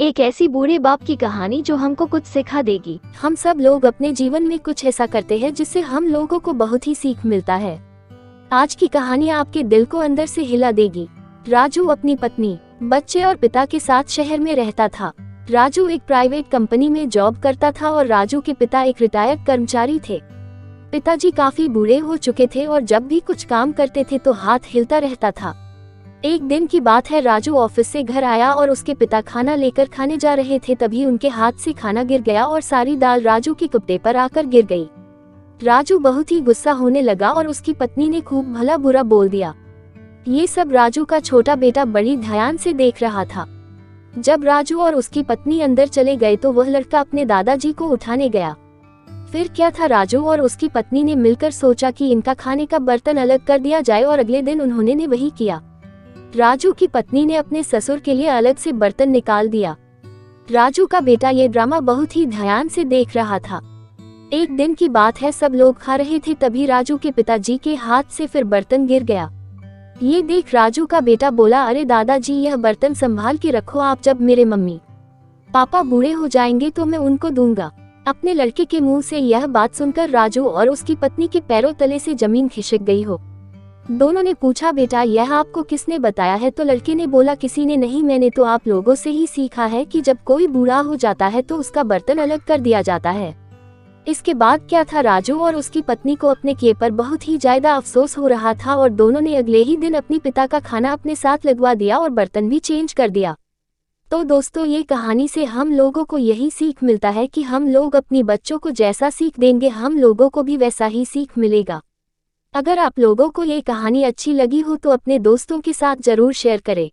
एक ऐसी बूढ़े बाप की कहानी जो हमको कुछ सिखा देगी। हम सब लोग अपने जीवन में कुछ ऐसा करते हैं जिससे हम लोगों को बहुत ही सीख मिलता है। आज की कहानी आपके दिल को अंदर से हिला देगी। राजू अपनी पत्नी, बच्चे और पिता के साथ शहर में रहता था। राजू एक प्राइवेट कंपनी में जॉब करता था और राजू के पिता एक रिटायर्ड कर्मचारी थे। पिताजी काफी बूढ़े हो चुके थे और जब भी कुछ काम करते थे तो हाथ हिलता रहता था। एक दिन की बात है, राजू ऑफिस से घर आया और उसके पिता खाना लेकर खाने जा रहे थे। तभी उनके हाथ से खाना गिर गया और सारी दाल राजू के कुप्पे पर आकर गिर गई। राजू बहुत ही गुस्सा होने लगा और उसकी पत्नी ने खूब भला बुरा बोल दिया। ये सब राजू का छोटा बेटा बड़ी ध्यान से देख रहा था। जब राजू और उसकी पत्नी अंदर चले गए तो वह लड़का अपने दादाजी को उठाने गया। फिर क्या था, राजू और उसकी पत्नी ने मिलकर सोचा कि इनका खाने का बर्तन अलग कर दिया जाए और अगले दिन उन्होंने वही किया। राजू की पत्नी ने अपने ससुर के लिए अलग से बर्तन निकाल दिया। राजू का बेटा ये ड्रामा बहुत ही ध्यान से देख रहा था। एक दिन की बात है, सब लोग खा रहे थे, तभी राजू के पिताजी के हाथ से फिर बर्तन गिर गया। ये देख राजू का बेटा बोला, अरे दादाजी, यह बर्तन संभाल के रखो, आप जब मेरे मम्मी पापा बूढ़े हो जाएंगे तो मैं उनको दूंगा। अपने लड़के के मुंह से यह बात सुनकर राजू और उसकी पत्नी के पैरों तले से जमीन खिसक गई हो। दोनों ने पूछा, बेटा यह आपको किसने बताया है? तो लड़के ने बोला, किसी ने नहीं, मैंने तो आप लोगों से ही सीखा है कि जब कोई बूढ़ा हो जाता है तो उसका बर्तन अलग कर दिया जाता है। इसके बाद क्या था, राजू और उसकी पत्नी को अपने किए पर बहुत ही ज्यादा अफसोस हो रहा था और दोनों ने अगले ही दिन अपनी पिता का खाना अपने साथ लगवा दिया और बर्तन भी चेंज कर दिया। तो दोस्तों, ये कहानी से हम लोगों को यही सीख मिलता है कि हम लोग अपनी बच्चों को जैसा सीख देंगे हम लोगों को भी वैसा ही सीख मिलेगा। अगर आप लोगों को ये कहानी अच्छी लगी हो तो अपने दोस्तों के साथ जरूर शेयर करें।